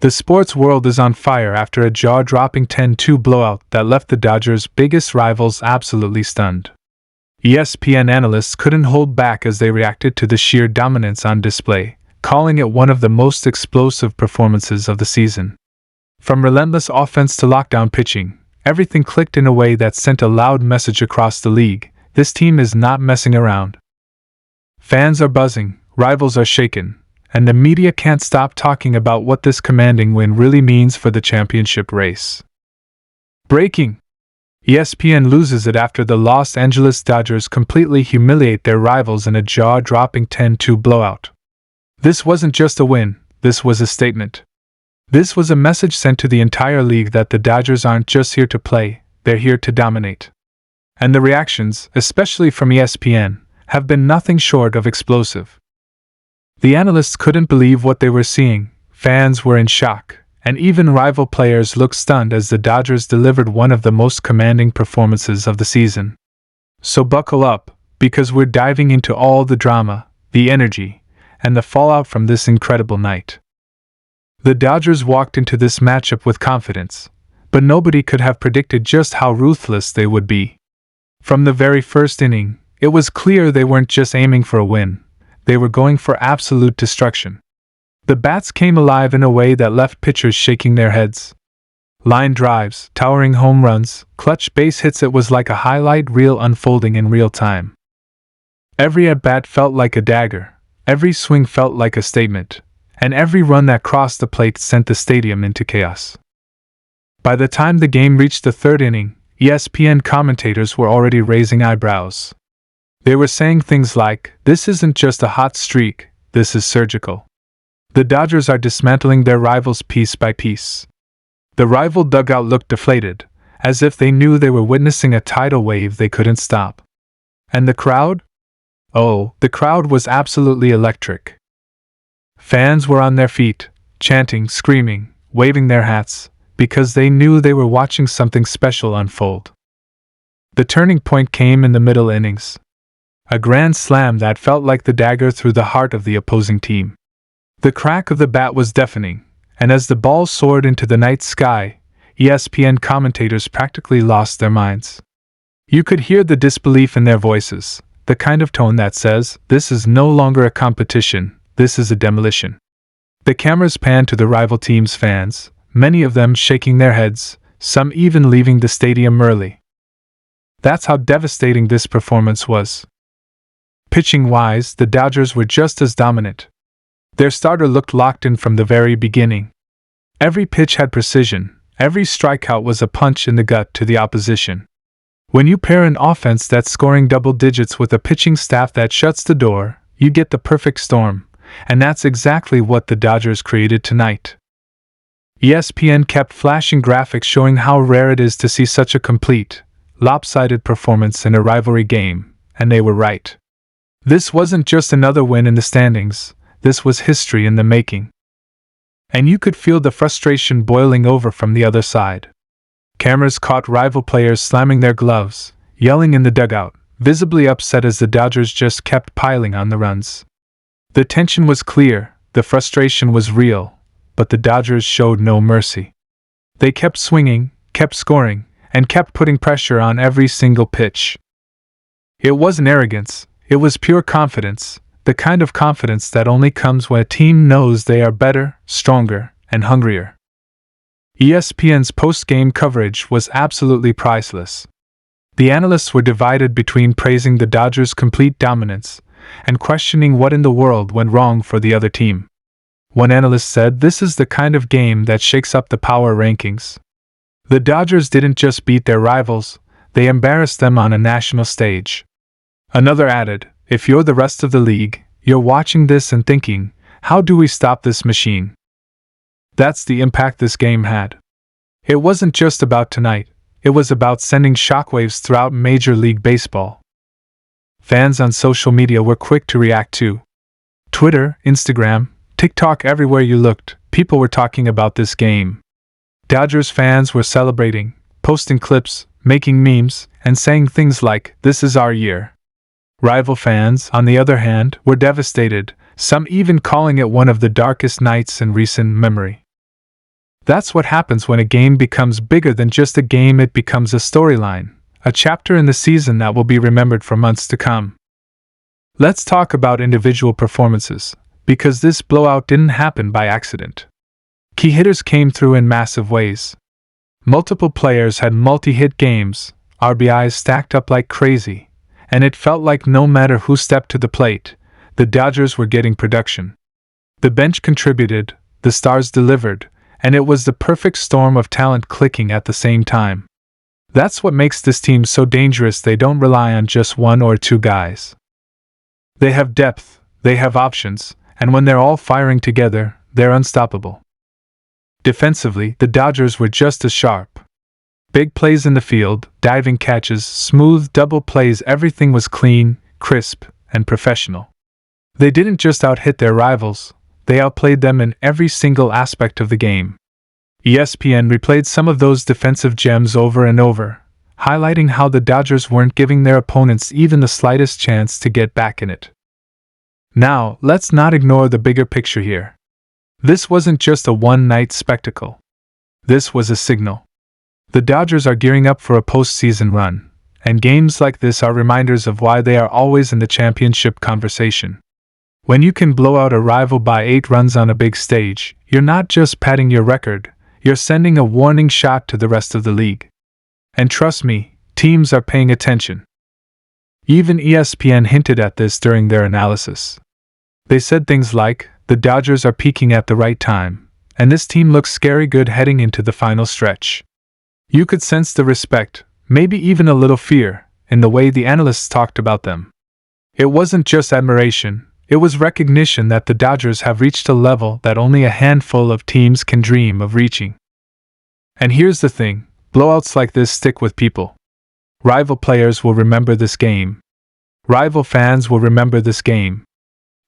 The sports world is on fire after a jaw-dropping 10-2 blowout that left the Dodgers' biggest rivals absolutely stunned. ESPN analysts couldn't hold back as they reacted to the sheer dominance on display, calling it one of the most explosive performances of the season. From relentless offense to lockdown pitching, everything clicked in a way that sent a loud message across the league: this team is not messing around. Fans are buzzing, rivals are shaken, and the media can't stop talking about what this commanding win really means for the championship race. Breaking! ESPN loses it after the Los Angeles Dodgers completely humiliate their rivals in a jaw-dropping 10-2 blowout. This wasn't just a win, this was a statement. This was a message sent to the entire league that the Dodgers aren't just here to play, they're here to dominate. And the reactions, especially from ESPN, have been nothing short of explosive. The analysts couldn't believe what they were seeing, fans were in shock, and even rival players looked stunned as the Dodgers delivered one of the most commanding performances of the season. So buckle up, because we're diving into all the drama, the energy, and the fallout from this incredible night. The Dodgers walked into this matchup with confidence, but nobody could have predicted just how ruthless they would be. From the very first inning, it was clear they weren't just aiming for a win, they were going for absolute destruction. The bats came alive in a way that left pitchers shaking their heads. Line drives, towering home runs, clutch base hits, it was like a highlight reel unfolding in real time. Every at-bat felt like a dagger, every swing felt like a statement, and every run that crossed the plate sent the stadium into chaos. By the time the game reached the third inning, ESPN commentators were already raising eyebrows. They were saying things like, "This isn't just a hot streak, this is surgical. The Dodgers are dismantling their rivals piece by piece." The rival dugout looked deflated, as if they knew they were witnessing a tidal wave they couldn't stop. And the crowd? Oh, the crowd was absolutely electric. Fans were on their feet, chanting, screaming, waving their hats, because they knew they were watching something special unfold. The turning point came in the middle innings. A grand slam that felt like the dagger through the heart of the opposing team. The crack of the bat was deafening, and as the ball soared into the night sky, ESPN commentators practically lost their minds. You could hear the disbelief in their voices, the kind of tone that says, "This is no longer a competition, this is a demolition." The cameras panned to the rival team's fans, many of them shaking their heads, some even leaving the stadium early. That's how devastating this performance was. Pitching-wise, the Dodgers were just as dominant. Their starter looked locked in from the very beginning. Every pitch had precision, every strikeout was a punch in the gut to the opposition. When you pair an offense that's scoring double digits with a pitching staff that shuts the door, you get the perfect storm, and that's exactly what the Dodgers created tonight. ESPN kept flashing graphics showing how rare it is to see such a complete, lopsided performance in a rivalry game, and they were right. This wasn't just another win in the standings, this was history in the making. And you could feel the frustration boiling over from the other side. Cameras caught rival players slamming their gloves, yelling in the dugout, visibly upset as the Dodgers just kept piling on the runs. The tension was clear, the frustration was real, but the Dodgers showed no mercy. They kept swinging, kept scoring, and kept putting pressure on every single pitch. It wasn't arrogance, it was pure confidence, the kind of confidence that only comes when a team knows they are better, stronger, and hungrier. ESPN's post-game coverage was absolutely priceless. The analysts were divided between praising the Dodgers' complete dominance and questioning what in the world went wrong for the other team. One analyst said, "This is the kind of game that shakes up the power rankings." The Dodgers didn't just beat their rivals, they embarrassed them on a national stage. Another added, "If you're the rest of the league, you're watching this and thinking, how do we stop this machine?" That's the impact this game had. It wasn't just about tonight, it was about sending shockwaves throughout Major League Baseball. Fans on social media were quick to react too. Twitter, Instagram, TikTok, everywhere you looked, people were talking about this game. Dodgers fans were celebrating, posting clips, making memes, and saying things like, "This is our year." Rival fans, on the other hand, were devastated, some even calling it one of the darkest nights in recent memory. That's what happens when a game becomes bigger than just a game. It becomes a storyline, a chapter in the season that will be remembered for months to come. Let's talk about individual performances, because this blowout didn't happen by accident. Key hitters came through in massive ways. Multiple players had multi-hit games, RBIs stacked up like crazy, and it felt like no matter who stepped to the plate, the Dodgers were getting production. The bench contributed, the stars delivered, and it was the perfect storm of talent clicking at the same time. That's what makes this team so dangerous. They don't rely on just one or two guys. They have depth, they have options, and when they're all firing together, they're unstoppable. Defensively, the Dodgers were just as sharp. Big plays in the field, diving catches, smooth double plays, everything was clean, crisp, and professional. They didn't just out-hit their rivals, they outplayed them in every single aspect of the game. ESPN replayed some of those defensive gems over and over, highlighting how the Dodgers weren't giving their opponents even the slightest chance to get back in it. Now, let's not ignore the bigger picture here. This wasn't just a one-night spectacle. This was a signal. The Dodgers are gearing up for a postseason run, and games like this are reminders of why they are always in the championship conversation. When you can blow out a rival by 8 runs on a big stage, you're not just padding your record, you're sending a warning shot to the rest of the league. And trust me, teams are paying attention. Even ESPN hinted at this during their analysis. They said things like, "The Dodgers are peaking at the right time, and this team looks scary good heading into the final stretch." You could sense the respect, maybe even a little fear, in the way the analysts talked about them. It wasn't just admiration, it was recognition that the Dodgers have reached a level that only a handful of teams can dream of reaching. And here's the thing, blowouts like this stick with people. Rival players will remember this game. Rival fans will remember this game.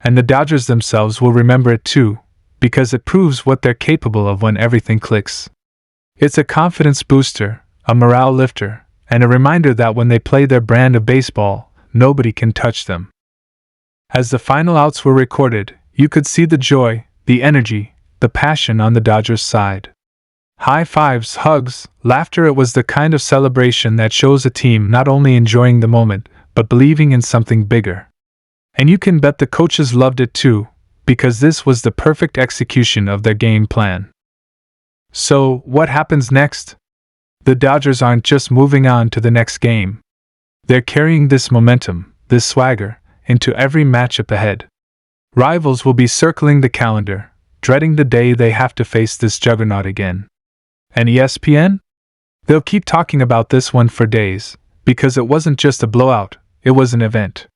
And the Dodgers themselves will remember it too, because it proves what they're capable of when everything clicks. It's a confidence booster, a morale lifter, and a reminder that when they play their brand of baseball, nobody can touch them. As the final outs were recorded, you could see the joy, the energy, the passion on the Dodgers' side. High fives, hugs, laughter. It was the kind of celebration that shows a team not only enjoying the moment, but believing in something bigger. And you can bet the coaches loved it too, because this was the perfect execution of their game plan. So, what happens next? The Dodgers aren't just moving on to the next game. They're carrying this momentum, this swagger, into every matchup ahead. Rivals will be circling the calendar, dreading the day they have to face this juggernaut again. And ESPN? They'll keep talking about this one for days, because it wasn't just a blowout, it was an event.